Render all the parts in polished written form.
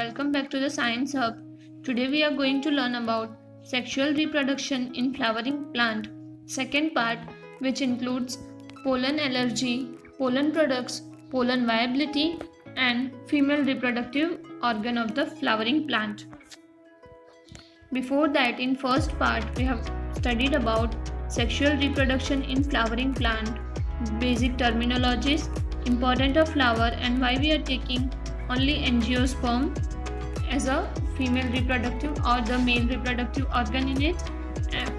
welcome back to the Science Hub. Today we are going to learn about sexual reproduction in flowering plant, second part, which includes pollen allergy, pollen products, pollen viability and female reproductive organ of the flowering plant. Before that, in first part we have studied about sexual reproduction in flowering plant, basic terminologies, important of flower and why we are taking only angiosperm as a female reproductive or the male reproductive organ in it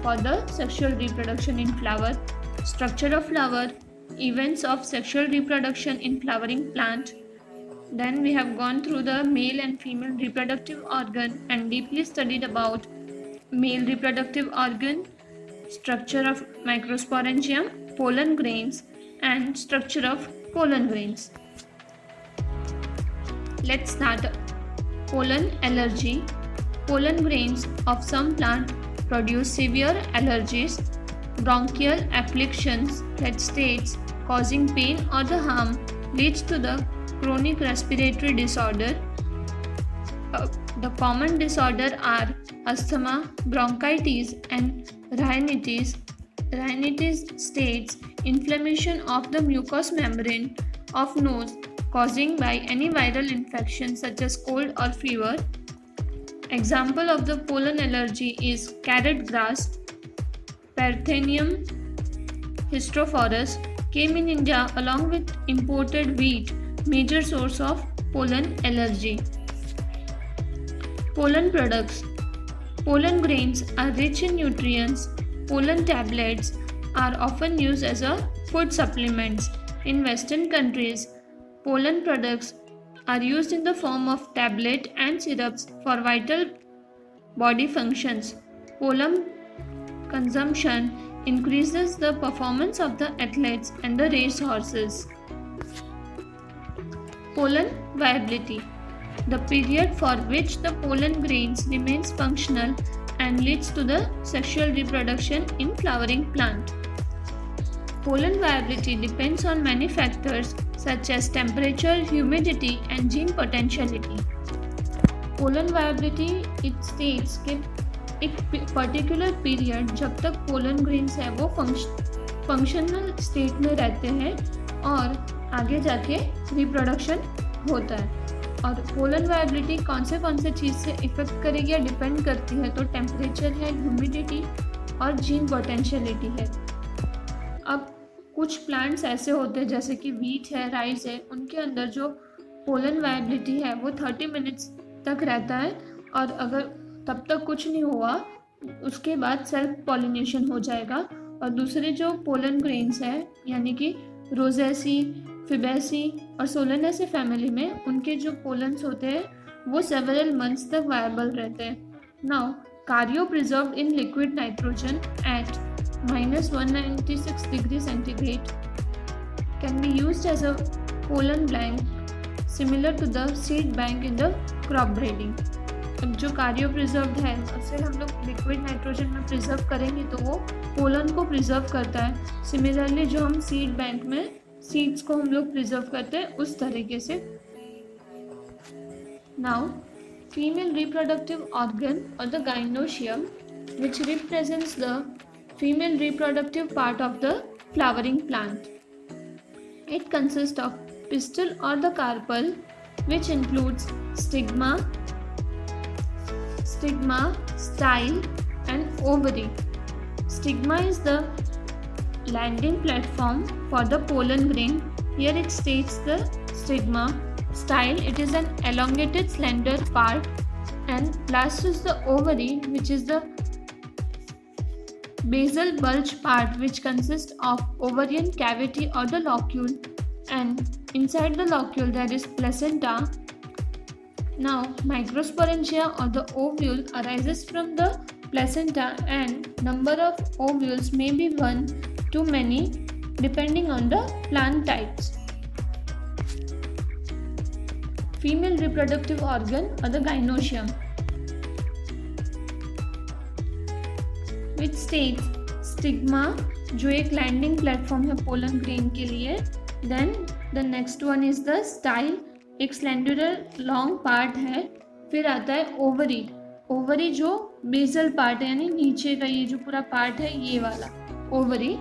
for the sexual reproduction in flower, structure of flower, events of sexual reproduction in flowering plant. Then we have gone through the male and female reproductive organ and deeply studied about male reproductive organ, structure of microsporangium, pollen grains and structure of pollen grains. Let's start. Pollen allergy. Pollen grains of some plant produce severe allergies, bronchial afflictions that states causing pain or the harm, leads to the chronic respiratory disorder. The common disorder are asthma, bronchitis and rhinitis. Rhinitis states inflammation of the mucous membrane of nose causing by any viral infection such as cold or fever. Example of the pollen allergy is carrot grass. Parthenium hysterophorus came in India along with imported wheat, major source of pollen allergy. Pollen products. Pollen grains are rich in nutrients. Pollen tablets are often used as a food supplements. In Western countries, pollen products are used in the form of tablet and syrups for vital body functions. Pollen consumption increases the performance of the athletes and the race horses. Pollen viability. The period for which the pollen grains remains functional and leads to the sexual reproduction in flowering plant. Pollen viability depends on many factors such as temperature, humidity and gene potentiality. Pollen viability it states कि एक particular period जब तक pollen grains है वो functional state में रहते हैं और आगे जाके रिप्रोडक्शन होता है. और पोलन वायबिलिटी कौन से चीज़ से इफेक्ट करेगी या डिपेंड करती है, तो टेम्परेचर है, ह्यूमिडिटी और जीन पोटेंशियलिटी है. अब कुछ प्लांट्स ऐसे होते हैं जैसे कि वीट है, राइस है, उनके अंदर जो पोलन वायबिलिटी है वो 30 मिनट्स तक रहता है और अगर तब तक कुछ नहीं हुआ उसके बाद सेल्फ पॉलिनेशन हो जाएगा. और दूसरे जो पोलन ग्रेन्स है यानी कि रोजेसी, फिबेसी और सोलेनेसी फैमिली में उनके जो पोलन्स होते हैं वो सेवरल मंथ्स तक वायबल रहते हैं. Now cryopreserved in liquid nitrogen at -196 degree centigrade can be used as a pollen bank similar to the seed bank in the crop breeding. अब जो कार्यो प्रिजर्व्ड है उसे हम लोग लिक्विड नाइट्रोजन में प्रिजर्व करेंगे तो वो पोलन को प्रिजर्व करता है. सिमिलरली जो हम सीड बैंक में सीड्स को हम लोग प्रिजर्व करते हैं उस तरीके से. नाउ फीमेल रिप्रोडक्टिव ऑर्गन और the gynoecium which represents the female reproductive part of the flowering plant. It consists of pistil or the carpel which includes stigma, style and ovary. Stigma is the landing platform for the pollen grain. Here it states the stigma. Style, it is an elongated slender part, and last is the ovary which is the basal bulge part which consists of ovarian cavity or the locule, and inside the locule there is placenta. Now microsporangia or the ovule arises from the placenta and number of ovules may be 1 to many depending on the plant types. Female reproductive organ or the gynoecium which states stigma जो एक landing platform है pollen grain के लिए. Then the next one is the style, एक slender long part है फिर आता है ओवरी। ओवरी जो बेसल पार्ट है यानी नीचे का ये जो पूरा पार्ट है ये वाला ओवरी।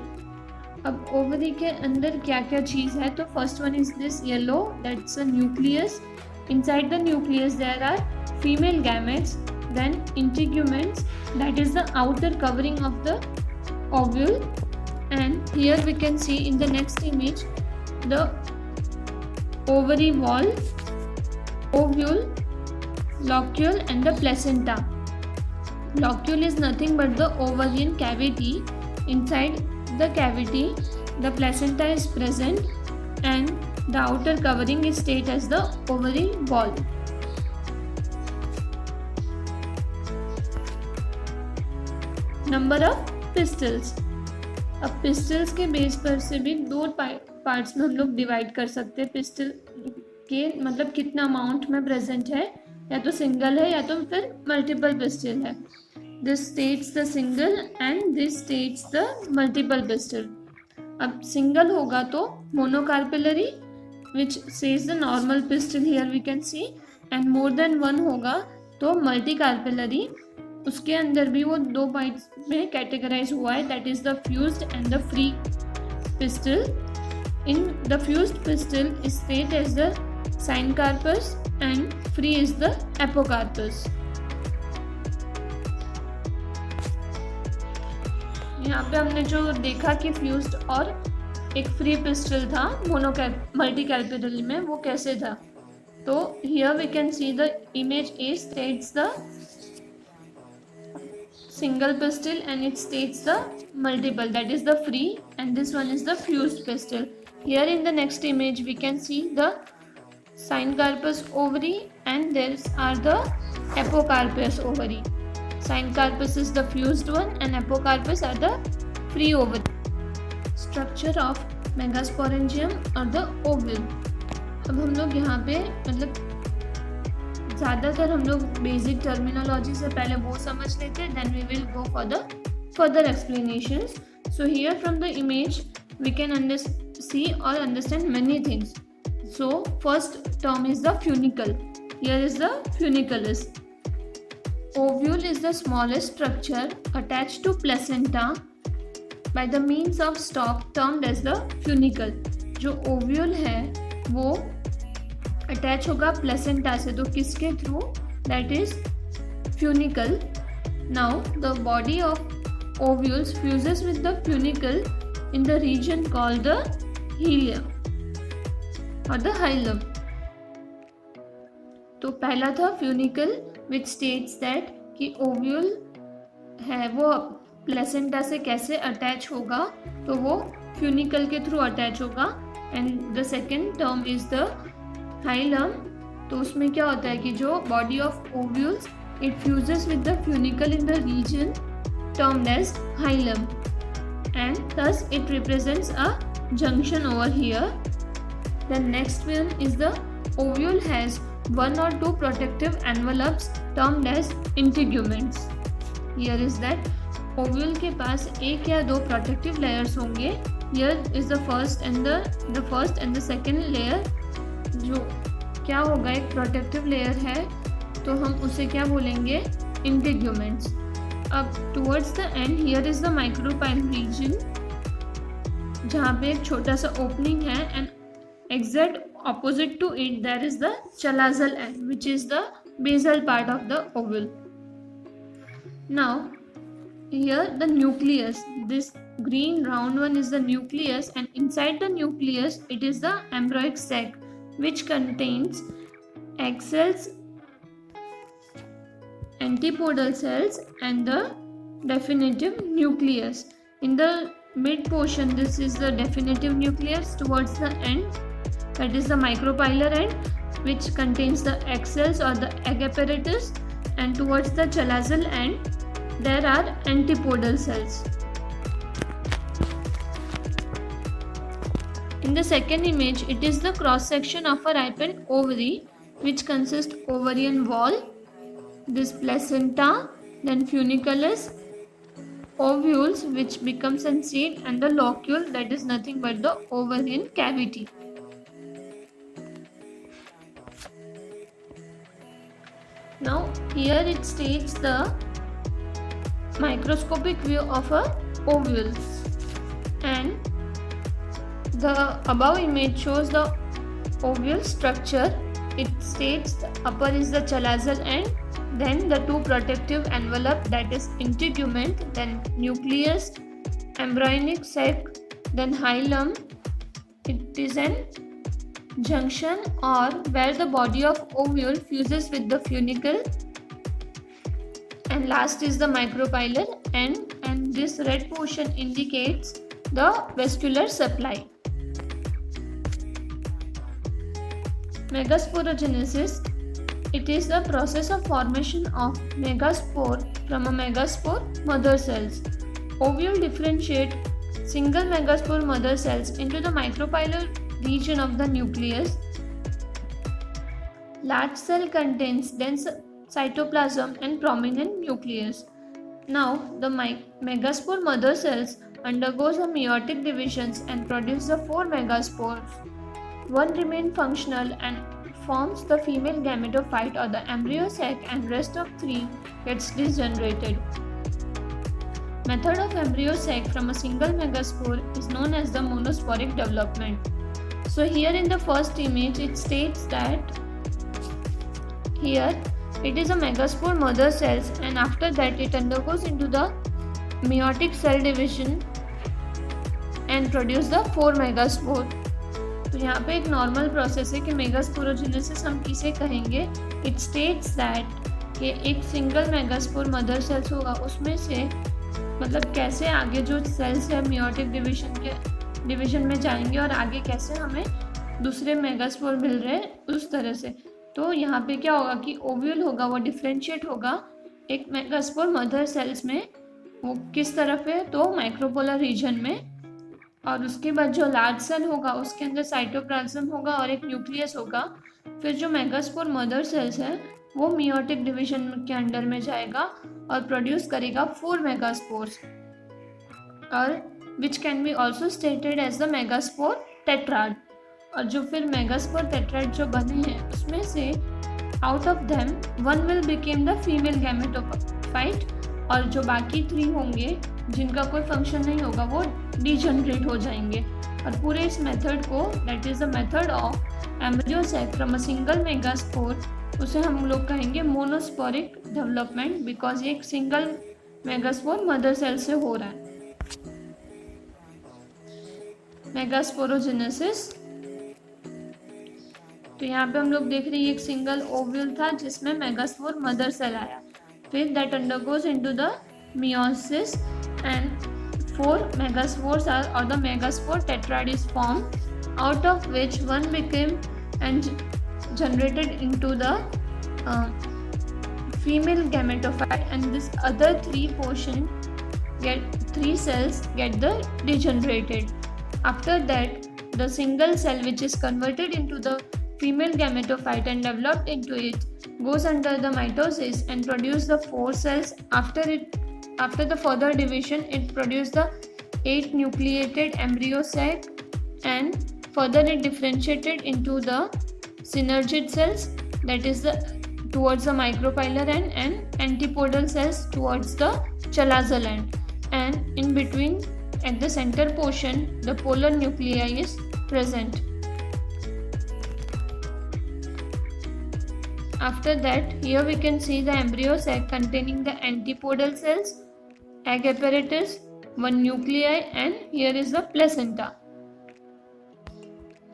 अब ओवरी के अंदर क्या क्या चीज़ है, तो first one is this yellow, that's a nucleus. Inside the nucleus there are female gametes, then integuments, that is the outer covering of the ovule, and here we can see in the next image the ovary wall, ovule, locule and the placenta. Locule is nothing but the ovarian cavity. Inside the cavity the placenta is present and the outer covering is stated as the ovary wall. Number of pistols. अब pistols के base पर से भी दो parts में हम लोग divide कर सकते हैं। पिस्टल के मतलब कितना अमाउंट में प्रेजेंट है, या तो सिंगल है या तो फिर मल्टीपल पिस्टल है। This states the single and this states the multiple pistil. अब सिंगल होगा तो monocarpellary which says the normal pistil, here we can see, and more than one होगा तो मल्टीकार्पिलरी, उसके अंदर भी वो दो पार्ट्स में कैटेगराइज हुआ है, that is the fused and the free pistil. In the fused pistil is state as the syncarpous and free is the apocarpous. यहाँ पे हमने जो देखा कि फ्यूज्ड और एक फ्री पिस्टल था मल्टीकार्पिलरी में, वो कैसे था, तो here we can see the image a states the single pistil and it states the multiple, that is the free, and this one is the fused pistil. Here in the next image we can see the syncarpous ovary and there are the apocarpous ovary. Syncarpous is the fused one and apocarpous are the free ovary. Structure of megasporangium or the ovule. अब हम लोग यहाँ पे मतलब ज़्यादातर हम लोग basic terminology से पहले वो समझ लेते हैं, then we will go for the further explanations. So here from the image we can see और understand many things. So first term is the funicle. Here is the funiculus. Ovule is the smallest structure attached to placenta by the means of stalk termed as the funicle. जो ovule है वो attach होगा placenta से, तो किसके through, that is funicle. Now the body of ovules fuses with the funicle in the reason called the helium और the hilum. तो पहला था फ्यूनिकल विच स्टेट्स दैट कि ओव्यूल है वो प्लेसेंटा से कैसे अटैच होगा, तो वो फ्यूनिकल के थ्रू अटैच होगा. And the second term is the hilum. तो उसमें क्या होता है कि जो body of ovules it fuses with the funicle in the region termed as hilum and thus it represents a junction over here. The next one is the ovule has one or two protective envelopes termed as integuments. Here is that ovule के पास एक या दो protective layers होंगे. Here is the first and the second layer. जो क्या होगा, एक protective layer है तो हम उसे क्या बोलेंगे, integuments. अब towards the end here is the micropyle region जहाँ पे एक छोटा सा opening है and exact opposite to it there is the chalazal end which is the basal part of the ovule. Now here the nucleus, this green round one is the nucleus and inside the nucleus it is the embryonic sac which contains egg cells, antipodal cells and the definitive nucleus. In the mid portion this is the definitive nucleus. Towards the end that is the micropylar end which contains the egg cells or the egg apparatus, and towards the chalazal end there are antipodal cells. In the second image it is the cross section of a ripened ovary which consists ovarian wall, this placenta, then funiculus, ovules which becomes a seed, and the locule that is nothing but the ovarian cavity. Now here it states the microscopic view of a ovule, and the above image shows the ovule structure. It states the upper is the chalazal end, then the two protective envelope, that is integument, then nucleus, embryonic sac, then hilum. It is an junction or where the body of ovule fuses with the funicle, and last is the micropylar end, and this red portion indicates the vascular supply. Megasporogenesis. It is the process of formation of megaspore from a megaspore mother cells. Ovule differentiate single megaspore mother cells into the micropylar region of the nucleus. Large cell contains dense cytoplasm and prominent nucleus. Now the megaspore mother cells undergoes a meiotic divisions and produce the 4 megaspores. One remain functional and forms the female gametophyte or the embryo sac, and rest of 3 gets degenerated. Method of embryo sac from a single megaspore is known as the monosporic development. So here in the first image it states that here it is a megaspore mother cells, and after that it undergoes into the meiotic cell division and produce the 4 megaspore. तो यहाँ पे एक normal process है कि megasporogenesis हम किसे कहेंगे. It states that कि एक सिंगल मेगास्पोर मदर सेल्स होगा, उसमें से मतलब कैसे आगे जो सेल्स है मियोटिक डिवीजन में जाएंगे और आगे कैसे हमें दूसरे मेगास्पोर मिल रहे हैं उस तरह से. तो यहाँ पे क्या होगा कि ओव्यूल होगा वो डिफ्रेंशिएट होगा एक मेगास्पोर मदर सेल्स में. वो किस तरफ है तो माइक्रोपोलर रीजन में, और उसके बाद जो लार्ज सेल होगा उसके अंदर साइटोप्लाज्म होगा और एक न्यूक्लियस होगा. फिर जो मेगास्पोर मदर सेल्स है वो मियोटिक डिवीजन के अंडर में जाएगा और प्रोड्यूस करेगा 4 मेगास्पोर्स, और which can be also stated as the megaspore tetrad. और जो फिर मेगास्पोर टेट्राड जो बने हैं उसमें से out of them 1 will became the female gametophyte, और जो बाकी 3 होंगे जिनका कोई फंक्शन नहीं होगा वो डिजनरेट हो जाएंगे. और पूरे इस मेथड को, that is the method of embryo sac from a single megaspore, उसे हम लोग कहेंगे मोनोस्पोरिक डेवलपमेंट, बिकॉज ये एक सिंगल मेगास्पोर मदर सेल से हो रहा है. मेगास्पोरोजेनेसिस. तो यहाँ पे हम लोग देख रहे हैं एक सिंगल ओव्यूल था जिसमें मेगास्पोर मदर सेल आया. फिर that undergoes into the meiosis and 4 megaspores are, or the megaspore tetrad is formed, out of which one became and generated into the female gametophyte, and this other 3 cells get the degenerated. After that the single cell which is converted into the female gametophyte and developed into it goes under the mitosis and produce the 4 cells. After the further division, it produces the 8 nucleated embryo sac, and further it differentiated into the synergid cells, that is the towards the micropylar end, and antipodal cells towards the chalazal end, and in between at the center portion the polar nuclei is present. After that, here we can see the embryo sac containing the antipodal cells, egg apparatus, 1 nuclei, and here is the placenta.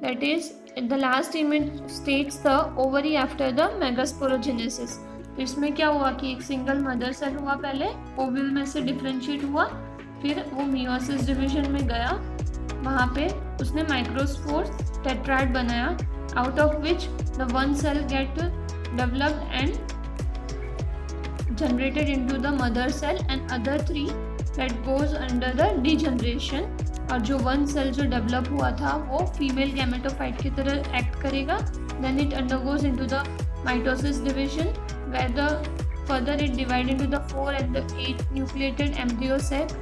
That is, the last image states the ovary after the megasporogenesis. तो इसमें क्या हुआ कि एक single mother cell हुआ, पहले ovule में से डिफरेंशिएट हुआ, फिर वो मियोसिस डिवीजन में गया, वहाँ पे उसने माइक्रोस्पोर टेट्राड बनाया, out of which the 1 cell get developed and generated into the mother cell, and other 3 that goes under the degeneration. और जो 1 cell जो develop हुआ था वो female gametophyte की तरह act करेगा. Then it undergoes into the mitosis division where the further it divide into the 4 and the 8 nucleated embryo sac.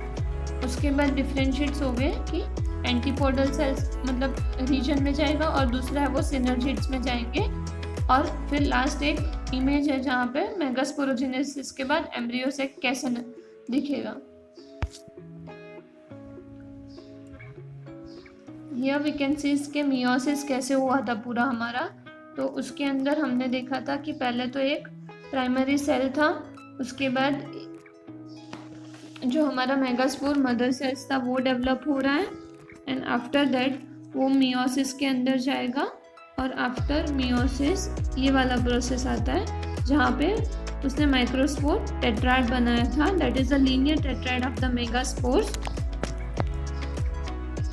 उसके बाद differentiates हो गए कि antipodal cells मतलब region में जाएगा और दूसरा है वो synergids में जाएंगे, और फिर लास्ट एक इमेज है जहाँ पे मेगास्पोरोजेनेसिस के बाद एम्ब्रियो सेक कैसे दिखेगा। हियर वी कैन सी इसके मियोसिस कैसे हुआ था पूरा हमारा। तो उसके अंदर हमने देखा था कि पहले तो एक प्राइमरी सेल था, उसके बाद जो हमारा मेगास्पोर मदर सेल्स था वो डेवलप हो रहा है, एंड आफ्टर दैट वो मियोसिस के अंदर जाएगा, और आफ्टर मियोसिस ये वाला प्रोसेस आता है जहाँ पे उसने माइक्रोस्पोर टेट्राड बनाया था, that is the linear tetrad of the megaspores.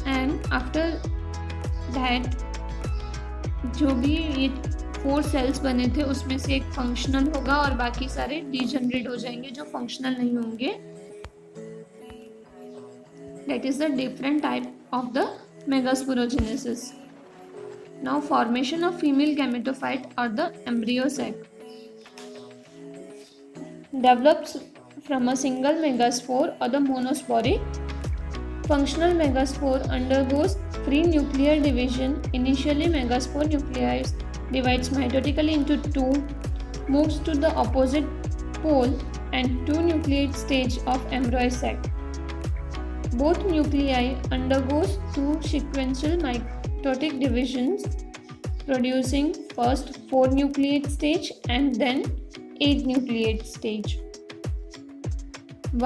And after that जो भी ये 4 सेल्स बने थे उसमें से एक फंक्शनल होगा और बाकी सारे डिजेनरेट हो जाएंगे जो फंक्शनल नहीं होंगे। That is the different type of the megasporogenesis. Now formation of female gametophyte or the embryo sac develops from a single megaspore or the monosporic. Functional megaspore undergoes free nuclear division. Initially megaspore nuclei divides mitotically into 2, moves to the opposite pole and 2 nucleate stage of embryo sac. Both nuclei undergoes 2 sequential mitotic divisions, producing first 4 nucleate stage and then 8 nucleate stage.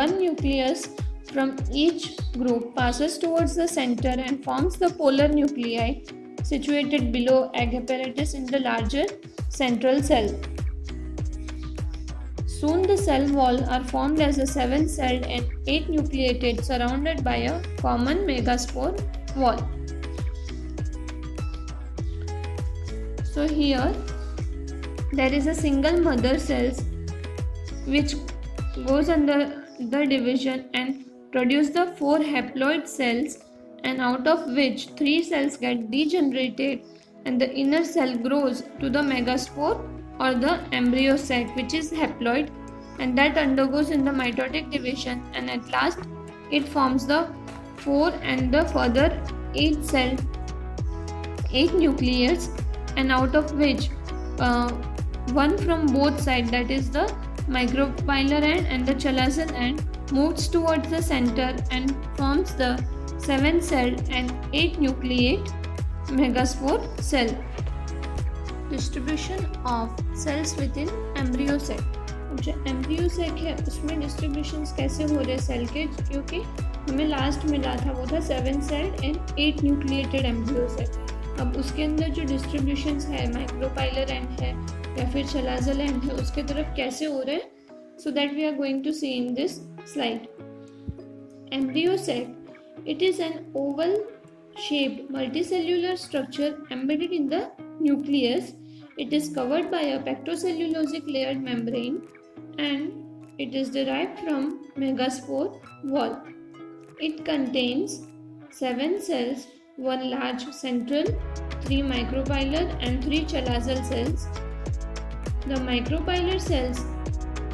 One nucleus from each group passes towards the center and forms the polar nuclei situated below egg apparatus in the larger central cell. Soon the cell wall are formed as a 7-celled and 8-nucleated surrounded by a common megaspore wall. So here there is a single mother cells which goes under the division and produce the 4 haploid cells, and out of which 3 cells get degenerated and the inner cell grows to the megaspore or the embryo sac which is haploid, and that undergoes in the mitotic division, and at last it forms the 4 and the further 8 nucleus, and out of which one from both sides, that is the micropylar end and the chalazal end, moves towards the center and forms the 7-celled and 8-nucleate megaspore cell. Distribution of cells within embryo sac. जो embryo सेक है उसमें distributions कैसे हो रहे हैं cell के, क्योंकि हमें लास्ट मिला था वो था 7-celled and 8 nucleated embryo sac. अब उसके अंदर जो डिस्ट्रीब्यूशंस है माइक्रोपाइलर एंड है या फिर चलाजल एंड है उसके तरफ कैसे हो रहे हैं, so that we are going to see in this slide. Embryo sac, it is an oval shaped multicellular structure embedded in the nucleus. It is covered by a pectocellulosic layered membrane and it is derived from megaspore wall. It contains 7 cells, 1 large central, 3 micropylar and 3 chalazal cells. The micropylar cells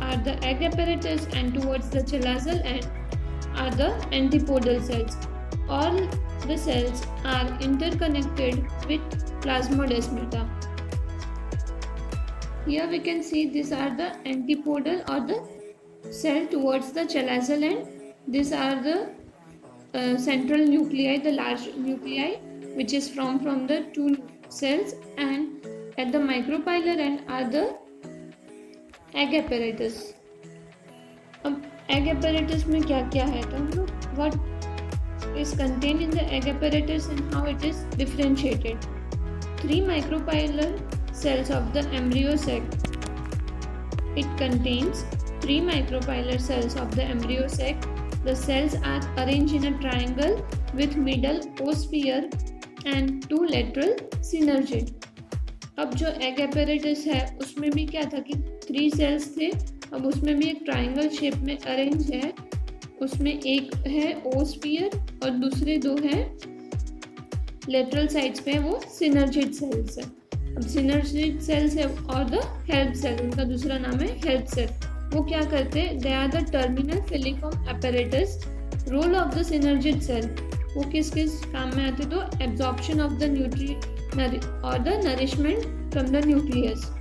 are the egg apparatus and towards the chalazal end are the antipodal cells. All the cells are interconnected with plasmodesmata. Here we can see these are the antipodal or the cell towards the chalazal end. These are the central nuclei, the large nuclei which is from the 2 cells, and at the micropylar end are the egg apparatus. अब egg apparatus में क्या क्या है, तो हम लोग what is contained in the egg apparatus and how it is differentiated. 3 micropylar cells of the embryo sac. It contains 3 micropylar cells of the embryo sac. The cells are arranged in a triangle with middle oosphere and 2 lateral synergid. अब जो egg apparatus है उसमें भी क्या था कि 3 cells थे, अब उसमें भी एक triangle shape में arrange है, उसमें एक है ओस्फियर और दूसरे 2 हैं लेटरल साइड्स पे, वो सिनर्जिड सेल्स है। अब सिनर्जिड सेल्स है और द हेल्प सेल, उनका दूसरा नाम है हेल्प सेल। वो क्या करते हैं, they are the terminal filiform apparatus. Role of the synergid cell, वो किस किस काम में आते, तो एब्जॉर्प्शन ऑफ द न्यूट्री और the nourishment from the nucleus.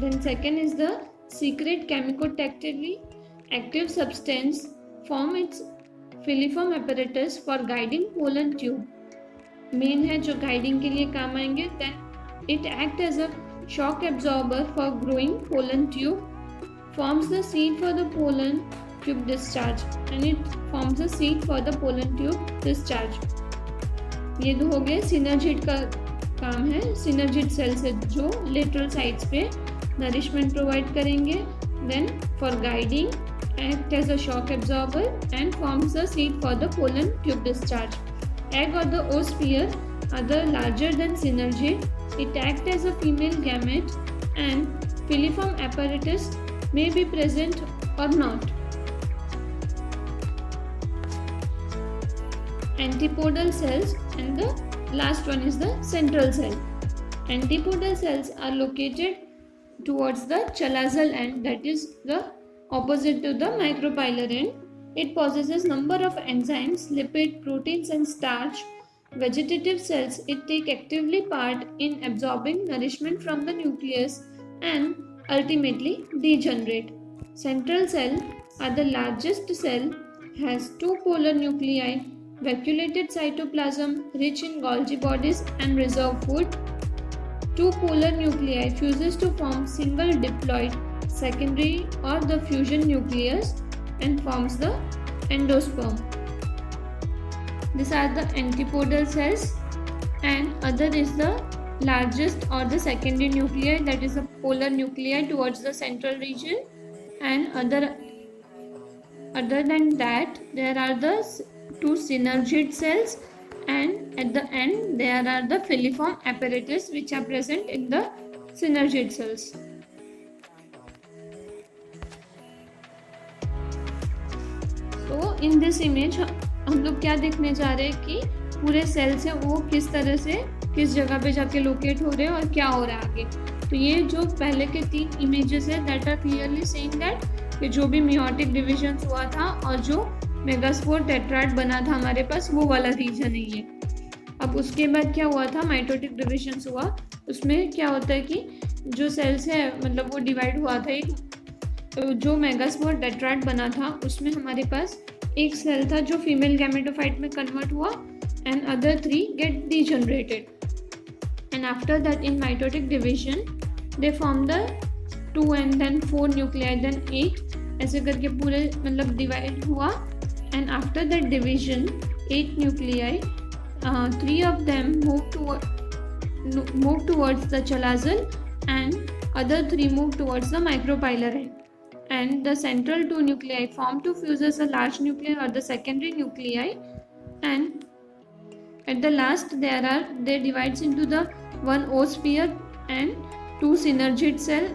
Then second is the secret chemicotactically active substance form its filiform apparatus for guiding pollen tube. Main है जो गाइडिंग के लिए काम आएंगे. Then it act as a shock absorber for growing pollen tube, forms the seed for the pollen tube discharge, and it forms the seed for the pollen tube discharge. ये दो हो गए. सिनर्जिड का काम है. सिनर्जिड सेल्स है जो lateral sides पे नरिशमेंट प्रोवाइड करेंगे. Then for guiding act as a shock absorber and forms the seed for the pollen tube discharge. Egg or the oosphere are the larger than synergid. It acts as a female gamete and filiform apparatus may be present or not. Antipodal cells, and the last one is the central cell. Antipodal cells are located towards the chalazal end, that is the opposite to the micropylar end. It possesses number of enzymes, lipid, proteins and starch. Vegetative cells, it take actively part in absorbing nourishment from the nucleus and ultimately degenerate. Central cell are the largest cell, has two polar nuclei, vacuolated cytoplasm, rich in Golgi bodies and reserve food. Two polar nuclei fuses to form single diploid secondary or the fusion nucleus and forms the endosperm. These are the antipodal cells, and other is the largest or the secondary nuclei, that is the polar nuclei towards the central region, and other than that there are the two synergid cells, and at the end there are the filiform apparatus which are present in the synergid cells. तो in this image हम लोग क्या देखने जा रहे हैं कि पूरे सेल्स हैं वो किस तरह से किस जगह पे जाके लोकेट हो रहे हैं और क्या हो रहा है आगे. तो ये जो पहले के 3 इमेजेस है that are clearly saying that कि जो भी मियोटिक डिविजन हुआ था और जो मेगास्पोर टेट्राड बना था हमारे पास वो वाला रीजन है ये. अब उसके बाद क्या हुआ था, माइटोटिक डिविजन हुआ. उसमें क्या होता है कि जो सेल्स है मतलब वो डिवाइड हुआ था. एक जो मेगास्पोर टेट्राड बना था उसमें हमारे पास एक सेल था जो फीमेल गैमेटोफाइट में कन्वर्ट हुआ and other 3 get degenerated. And after that in mitotic division they form the 2 and then 4 nuclei then 8 ऐसे करके पूरे मतलब डिवाइड हुआ. And after that division 8 nuclei 3 of them move towards the chalazal and other 3 move towards the micropylar end. And the central 2 nuclei form to fuse as a large nuclei or the secondary nuclei, and at the last they divides into the 1 oosphere and 2 synergid cell,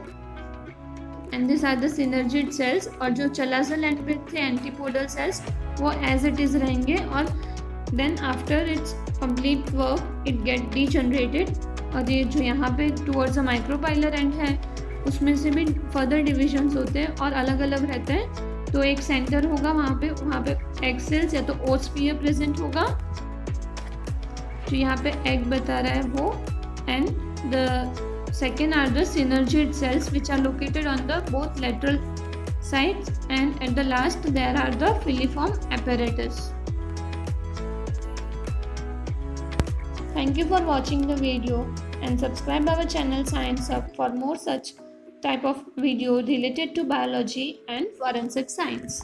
and these are the synergid cells. और जो chalazal end पे थे antipodal cells वो as it is रहेंगे और then after its complete work it get degenerated. और ये जो यहाँ पे towards the micropylar end है उसमें से भी फर्दर डिविजन्स होते हैं और अलग अलग रहते हैं. तो एक सेंटर होगा वहाँ पे एग सेल्स या तो ओस्फियर प्रेजेंट होगा जो यहाँ पे एग बता रहा है वो. And the second are the synergid cells which are located on the both lateral sides, and at the last there are the filiform apparatus. Thank you for watching the video and subscribe our channel Science Hub for more such type of video related to biology and forensic science.